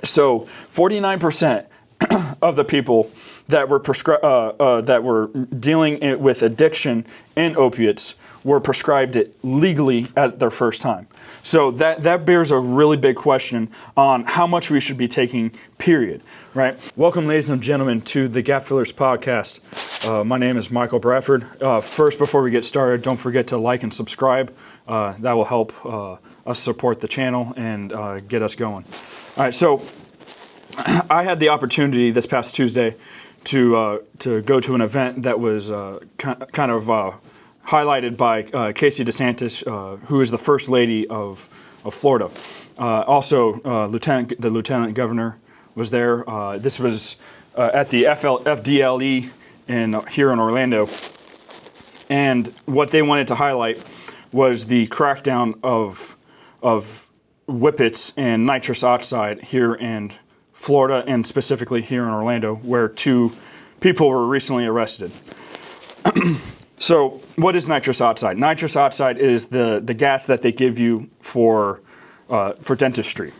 So 49% of the people that were dealing with addiction and opiates were prescribed it legally at their first time. So that bears a really big question on how much we should be taking, period, right? Welcome, ladies and gentlemen, to the Gap Fillers podcast. My name is Michael Bradford. First, before we get started, don't forget to like and subscribe. That will help us support the channel and get us going. All right, so I had the opportunity this past Tuesday to go to an event that was kind of highlighted by Casey DeSantis, who is the First Lady of Florida. Also, the Lieutenant Governor was there. This was at the FDLE here in Orlando. And what they wanted to highlight was the crackdown of whippets and nitrous oxide here in Florida, and specifically here in Orlando, where 2 people were recently arrested. So what is nitrous oxide? Nitrous oxide is the gas that they give you for dentistry.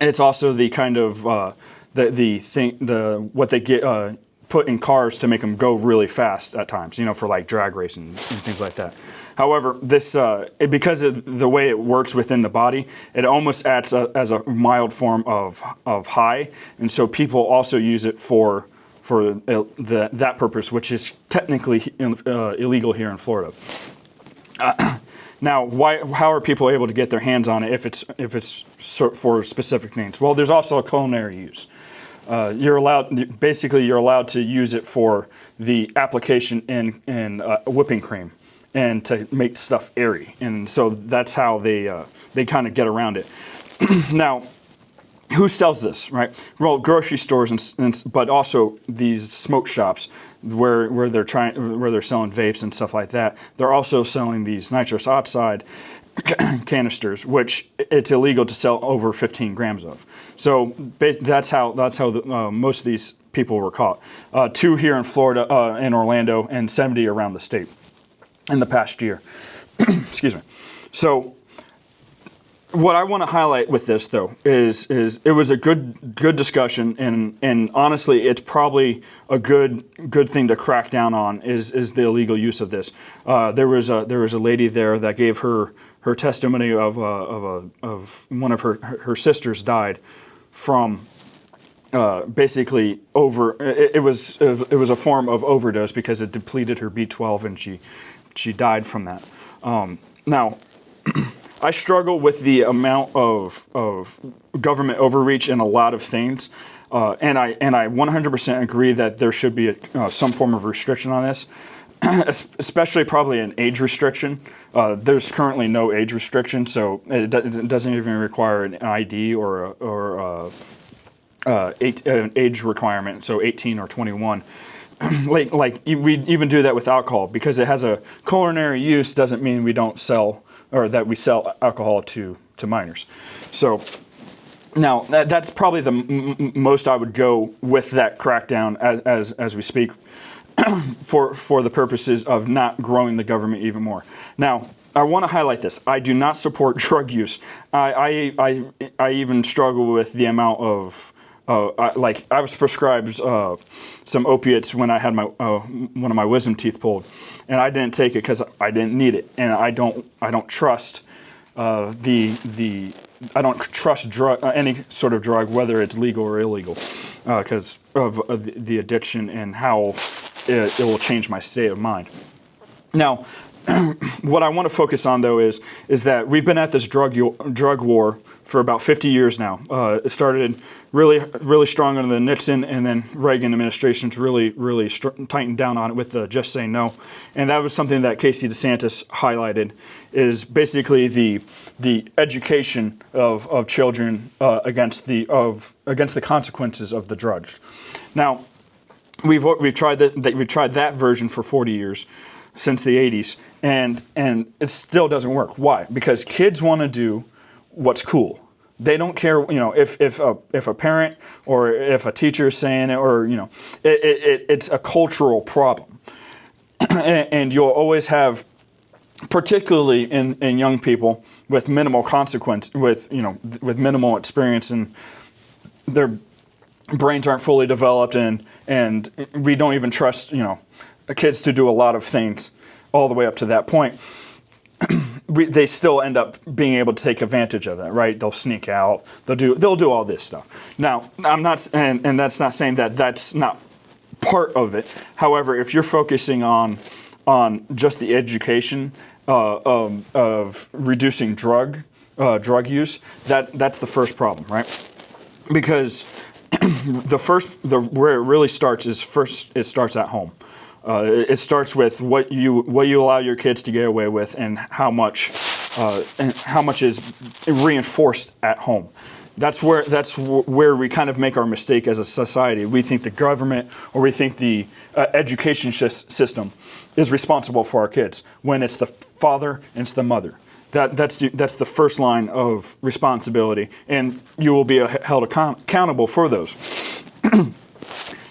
It's also the kind of what they get put in cars to make them go really fast at times, for like drag racing and things like that. However, this because of the way it works within the body, it almost acts as a mild form of high, and so people also use it for that purpose, which is technically illegal here in Florida. Now, how are people able to get their hands on it if it's for specific things? Well, there's also a culinary use. You're allowed to use it for the application in whipping cream and to make stuff airy, and so that's how they kind of get around it. Now, who sells this, right? Well, grocery stores, but also these smoke shops where they're selling vapes and stuff like that. They're also selling these nitrous oxide canisters, which it's illegal to sell over 15 grams of. So that's how most of these people were caught. 2 here in Florida, in Orlando, and 70 around the state in the past year. Excuse me. So what I want to highlight with this, though, is it was a good discussion, and honestly, it's probably a good thing to crack down on is the illegal use of this. There was a lady there that gave her testimony of one of her sisters died from basically it was a form of overdose because it depleted her B12 and she died from that. Now, I struggle with the amount of government overreach in a lot of things, and I 100% agree that there should be some form of restriction on this, especially probably an age restriction. There's currently no age restriction, so it doesn't even require an ID or an age requirement, so 18 or 21. like we even do that with alcohol, because it has a culinary use doesn't mean we don't sell, or that we sell alcohol to minors. So now that's probably the most I would go with that crackdown as we speak, for the purposes of not growing the government even more. Now, I want to highlight this. I do not support drug use. I even struggle with the amount of I was prescribed some opiates when I had my one of my wisdom teeth pulled, and I didn't take it because I didn't need it, and I don't trust I don't trust any sort of drug, whether it's legal or illegal, because of the addiction and how it will change my state of mind. Now, what I want to focus on, though, is that we've been at this drug war for about 50 years now. It started really strong under the Nixon, and then Reagan administrations really tightened down on it with the Just Say No. And that was something that Casey DeSantis highlighted, is basically the education of children against the consequences of the drugs. Now, we've tried that version for 40 years. Since the 80s, and it still doesn't work. Why? Because kids want to do what's cool. They don't care, if a parent or if a teacher is saying it, or it's a cultural problem, and you'll always have, particularly in young people with minimal consequence, with minimal experience in their brains aren't fully developed, and we don't even trust kids to do a lot of things all the way up to that point. They still end up being able to take advantage of that, right? They'll sneak out. They'll do all this stuff. Now, I'm not, and that's not saying that that's not part of it. However, if you're focusing on just the education of reducing drug use, that's the first problem, right? Because where it really starts is it starts at home. It starts with what you allow your kids to get away with, and how much is reinforced at home. That's where we kind of make our mistake as a society. We think the government, or we think the education system is responsible for our kids, when it's the father and it's the mother. That's the first line of responsibility, and you will be held accountable for those.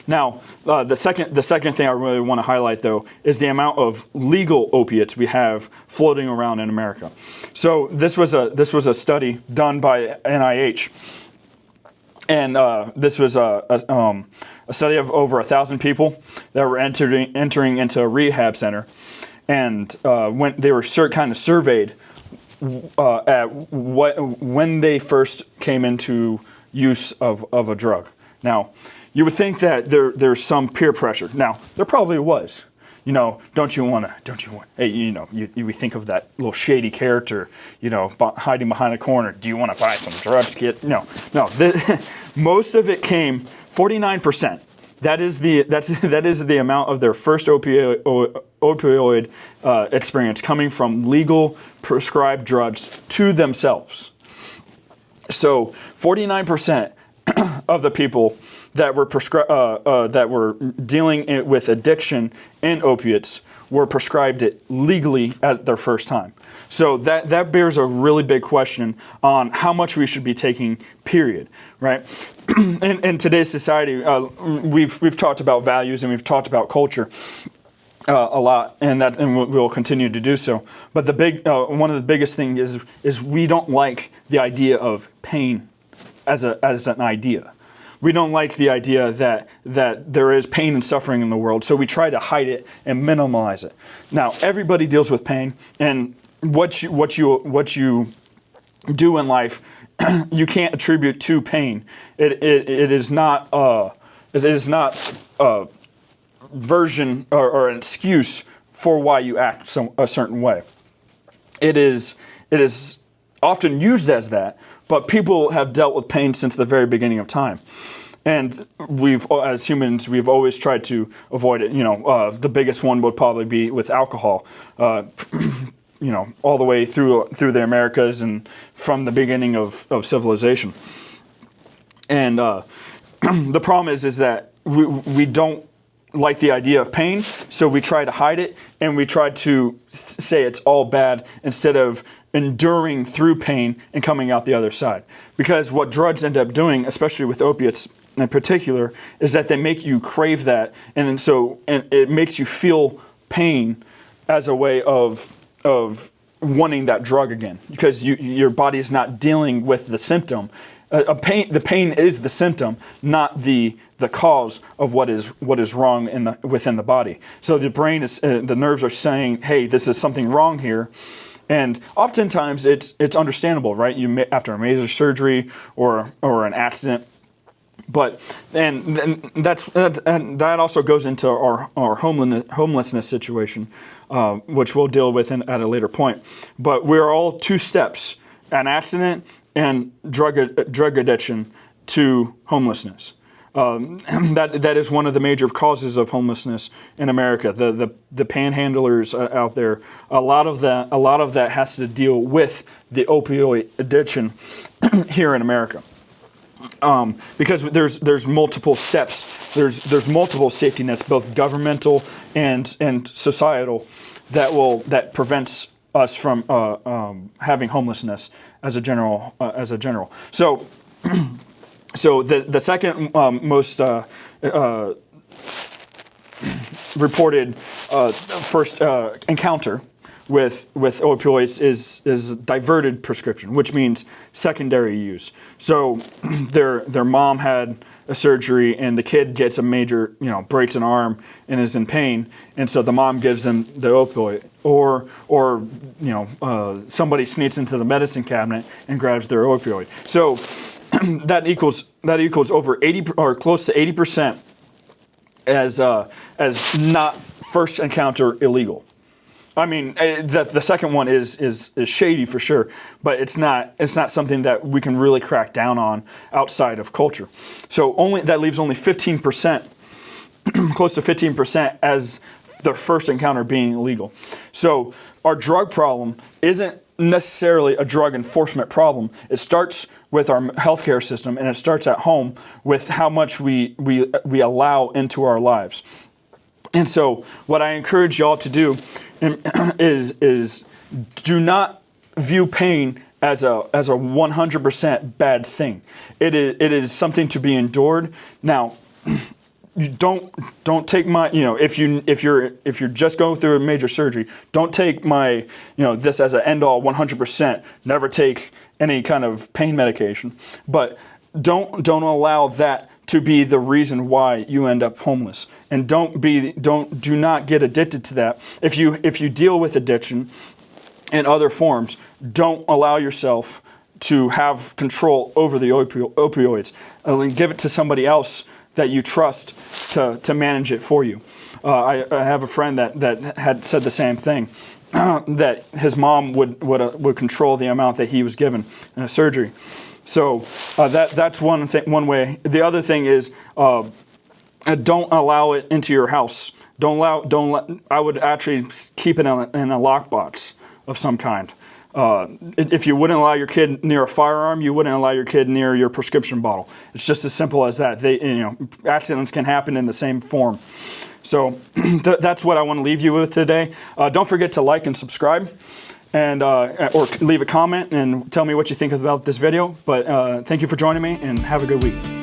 Now, the second thing I really want to highlight, though, is the amount of legal opiates we have floating around in America. So this was a study done by NIH, and this was a study of over 1,000 people that were entering into a rehab center, and when they were kind of surveyed at when they first came into use of a drug. Now, you would think that there's some peer pressure. Now, there probably was. Don't you want? Hey, you think of that little shady character, hiding behind a corner. Do you want to buy some drugs, kid? No. Most of it came, 49%. That is the amount of their first opioid experience coming from legal prescribed drugs to themselves. So 49% of the people that were dealing with addiction and opiates were prescribed it legally at their first time. So that bears a really big question on how much we should be taking, period, right? In today's society, we've talked about values and we've talked about culture a lot, and we'll continue to do so. But one of the biggest things is we don't like the idea of pain as an idea. We don't like the idea that there is pain and suffering in the world, so we try to hide it and minimize it. Now, everybody deals with pain, and what you do in life, you can't attribute to pain. It is not a version or an excuse for why you act a certain way. It is often used as that. But people have dealt with pain since the very beginning of time. And as humans, we've always tried to avoid it. The biggest one would probably be with alcohol, all the way through the Americas and from the beginning of civilization. And the problem is that we don't like the idea of pain, so we try to hide it, and we try to say it's all bad instead of enduring through pain and coming out the other side. Because what drugs end up doing, especially with opiates in particular, is that they make you crave that, and it makes you feel pain as a way of wanting that drug again, because your body is not dealing with the symptom. The pain is the symptom, not the cause of what is wrong within the body. So the brain the nerves are saying, "Hey, this is something wrong here," and oftentimes it's understandable, right? After a major surgery or an accident, that also goes into our homelessness situation, which we'll deal with at a later point. But we're all 2 steps: an accident and drug addiction to homelessness. That is one of the major causes of homelessness in America. The panhandlers out there, a lot of that has to deal with the opioid addiction here in America. Because there's multiple steps, there's multiple safety nets, both governmental and societal, that prevents us from having homelessness as a general. So the second most reported first encounter with opioids is diverted prescription, which means secondary use. So their mom had a surgery and the kid gets a major, breaks an arm and is in pain, and so the mom gives them the opioid, or somebody sneaks into the medicine cabinet and grabs their opioid. So that equals over 80 or close to 80% as not first encounter illegal. I mean, the second one is shady for sure, but it's not something that we can really crack down on outside of culture. So that leaves only 15%, close to 15% as their first encounter being illegal. So our drug problem isn't necessarily a drug enforcement problem. It starts with our healthcare system, and it starts at home with how much we allow into our lives. And so what I encourage y'all to do is do not view pain as a 100% bad thing. It is something to be endured. Now, you don't take my, if you're just going through a major surgery, don't take my, this as an end all 100%. Never take any kind of pain medication, but don't allow that to be the reason why you end up homeless. And do not get addicted to that. If you deal with addiction in other forms, don't allow yourself to have control over the opioids. Give it to somebody else that you trust to manage it for you. I have a friend that had said the same thing, that his mom would control the amount that he was given in a surgery. So that's one way. The other thing is don't allow it into your house. I would actually keep it in a lockbox of some kind. If you wouldn't allow your kid near a firearm, you wouldn't allow your kid near your prescription bottle. It's just as simple as that. Accidents can happen in the same form. So that's what I want to leave you with today. Don't forget to like and subscribe, and or leave a comment and tell me what you think about this video. But thank you for joining me, and have a good week.